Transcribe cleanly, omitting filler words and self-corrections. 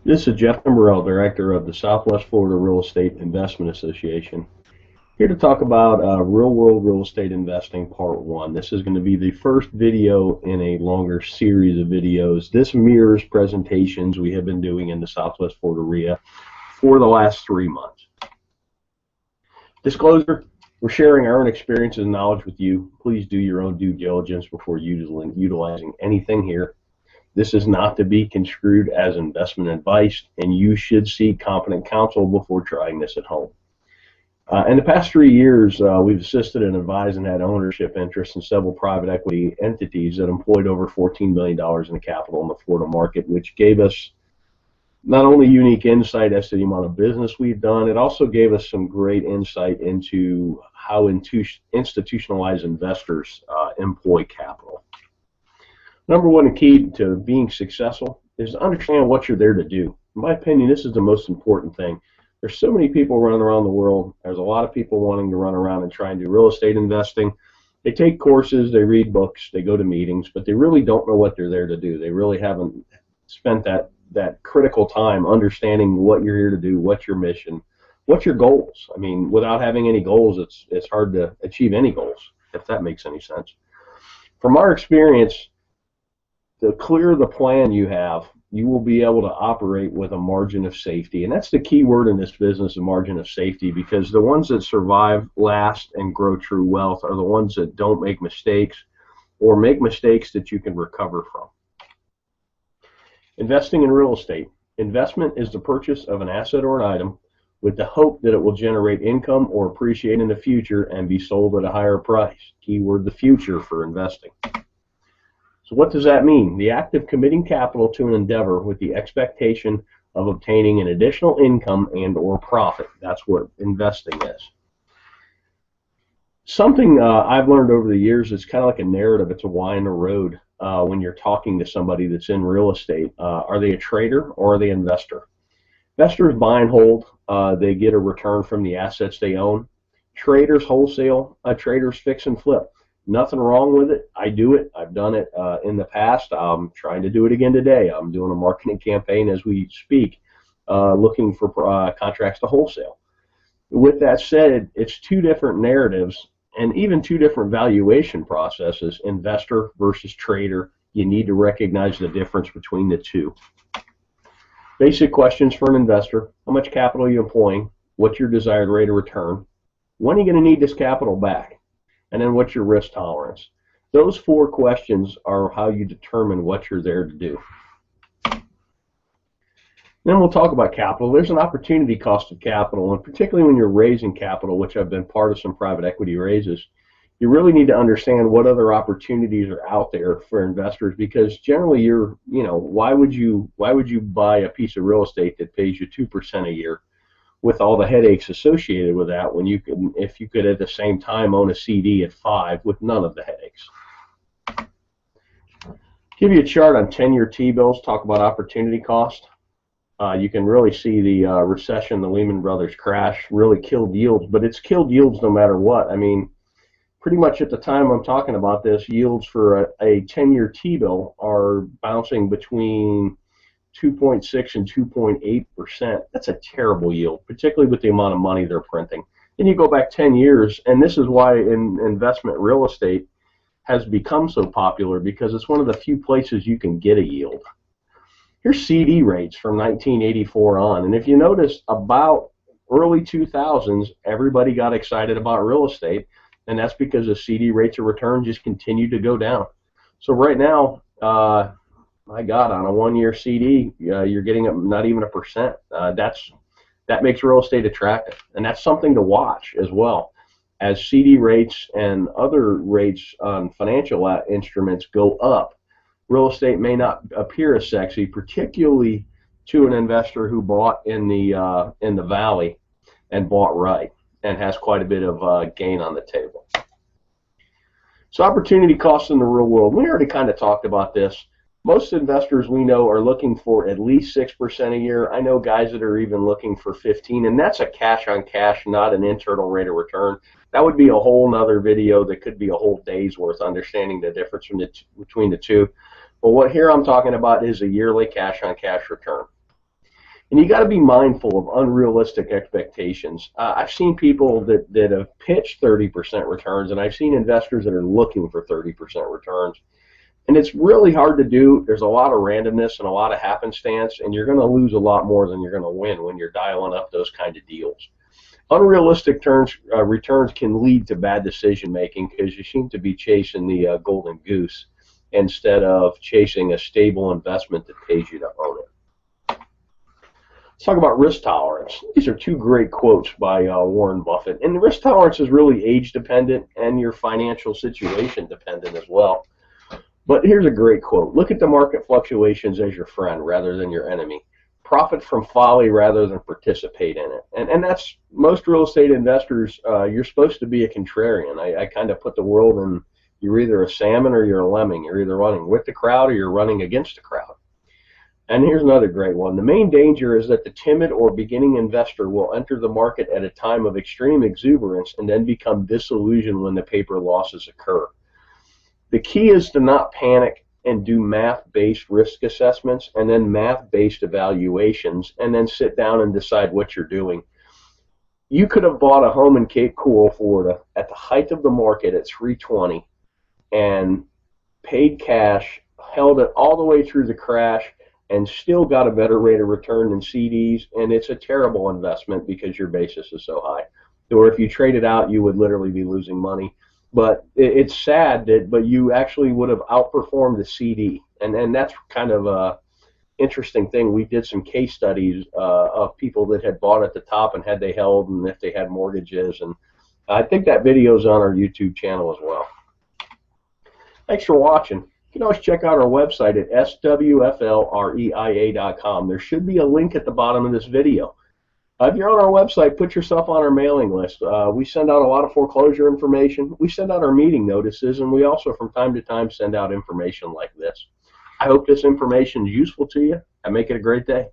This is Jeff Timberell, Director of the Southwest Florida Real Estate Investment Association, here to talk about real-world real estate investing Part 1. This is going to be the first video in a longer series of videos. This mirrors presentations we have been doing in the Southwest Florida REIA for the last 3 months. Disclosure, we're sharing our own experiences and knowledge with you. Please do your own due diligence before utilizing anything here. This is not to be construed as investment advice, and you should seek competent counsel before trying this at home. In the past 3 years, we've assisted and advised and had ownership interests in several private equity entities that employed over $14 million in the capital in the Florida market, which gave us not only unique insight as to the amount of business we've done, it also gave us some great insight into how institutionalized investors employ capital. Number one key to being successful is to understand what you're there to do. In my opinion, this is the most important thing. There's so many people running around the world. There's a lot of people wanting to run around and try and do real estate investing. They take courses, they read books, they go to meetings, but they really don't know what they're there to do. They really haven't spent that critical time understanding what you're here to do, what's your mission, what's your goals. I mean, without having any goals, it's hard to achieve any goals, if that makes any sense. From our experience, the clearer the plan you have, you will be able to operate with a margin of safety. And that's the key word in this business, a margin of safety, because the ones that survive, last, and grow true wealth are the ones that don't make mistakes or make mistakes that you can recover from. Investing in real estate. Investment is the purchase of an asset or an item with the hope that it will generate income or appreciate in the future and be sold at a higher price. Keyword, the future, for investing. So what does that mean? The act of committing capital to an endeavor with the expectation of obtaining an additional income and or profit. That's what investing is. Something I've learned over the years is kind of like a narrative. It's a why in the road when you're talking to somebody that's in real estate. Are they a trader or are they an investor? Investors buy and hold. They get a return from the assets they own. Traders wholesale. Traders fix and flip. Nothing wrong with it. I do it. I've done it in the past. I'm trying to do it again today. I'm doing a marketing campaign as we speak, looking for contracts to wholesale. With that said, it's two different narratives and even two different valuation processes, investor versus trader. You need to recognize the difference between the two. Basic questions for an investor. How much capital are you employing? What's your desired rate of return? When are you going to need this capital back? And then what's your risk tolerance? Those 4 questions are how you determine what you're there to do. Then we'll talk about capital. There's an opportunity cost of capital, and particularly when you're raising capital, which I've been part of some private equity raises, you really need to understand what other opportunities are out there for investors, because generally why would you buy a piece of real estate that pays you 2% a year with all the headaches associated with that, when if you could at the same time own a CD at 5 with none of the headaches. Give you a chart on 10-year T-bills, talk about opportunity cost. You can really see the recession, the Lehman Brothers crash really killed yields, but it's killed yields no matter what. I mean, pretty much at the time I'm talking about this, yields for a 10-year T-bill are bouncing between 2.6 and 2.8%. That's a terrible yield, particularly with the amount of money they're printing. Then you go back 10 years, and this is why investment real estate has become so popular, because it's one of the few places you can get a yield. Here's CD rates from 1984 on, and if you notice, about early 2000s, everybody got excited about real estate, and that's because the CD rates of return just continued to go down. So right now, my God, on a 1-year CD, you're getting not even 1%. That makes real estate attractive, and that's something to watch as well. As CD rates and other rates on financial instruments go up, real estate may not appear as sexy, particularly to an investor who bought in the valley and bought right and has quite a bit of gain on the table. So opportunity costs in the real world. We already kind of talked about this. Most investors we know are looking for at least 6% a year. I know guys that are even looking for 15, and that's a cash on cash, not an internal rate of return. That would be a whole nother video that could be a whole day's worth, understanding the difference between the two. But what here I'm talking about is a yearly cash on cash return. And you got to be mindful of unrealistic expectations. I've seen people that have pitched 30% returns, and I've seen investors that are looking for 30% returns. And it's really hard to do. There's a lot of randomness and a lot of happenstance, and you're going to lose a lot more than you're going to win when you're dialing up those kind of deals. Unrealistic returns can lead to bad decision making because you seem to be chasing the golden goose instead of chasing a stable investment that pays you to own it. Let's talk about risk tolerance. These are two great quotes by Warren Buffett. And risk tolerance is really age dependent and your financial situation dependent as well. But here's a great quote. Look at the market fluctuations as your friend rather than your enemy. Profit from folly rather than participate in it. And that's most real estate investors. You're supposed to be a contrarian. I kind of put the world in, you're either a salmon or you're a lemming. You're either running with the crowd or you're running against the crowd. And here's another great one. The main danger is that the timid or beginning investor will enter the market at a time of extreme exuberance and then become disillusioned when the paper losses occur. The key is to not panic and do math-based risk assessments and then math-based evaluations and then sit down and decide what you're doing. You could have bought a home in Cape Coral, Florida at the height of the market at 320 and paid cash, held it all the way through the crash, and still got a better rate of return than CDs, and it's a terrible investment because your basis is so high. Or if you trade it out, you would literally be losing money. But it's sad but you actually would have outperformed the CD, and that's kind of a interesting thing. We did some case studies of people that had bought at the top and had they held and if they had mortgages, and I think that video is on our YouTube channel as well. Thanks for watching. You can always check out our website at swflreia.com. There should be a link at the bottom of this video. If you're on our website, put yourself on our mailing list. We send out a lot of foreclosure information. We send out our meeting notices, and we also from time to time send out information like this. I hope this information is useful to you, and make it a great day.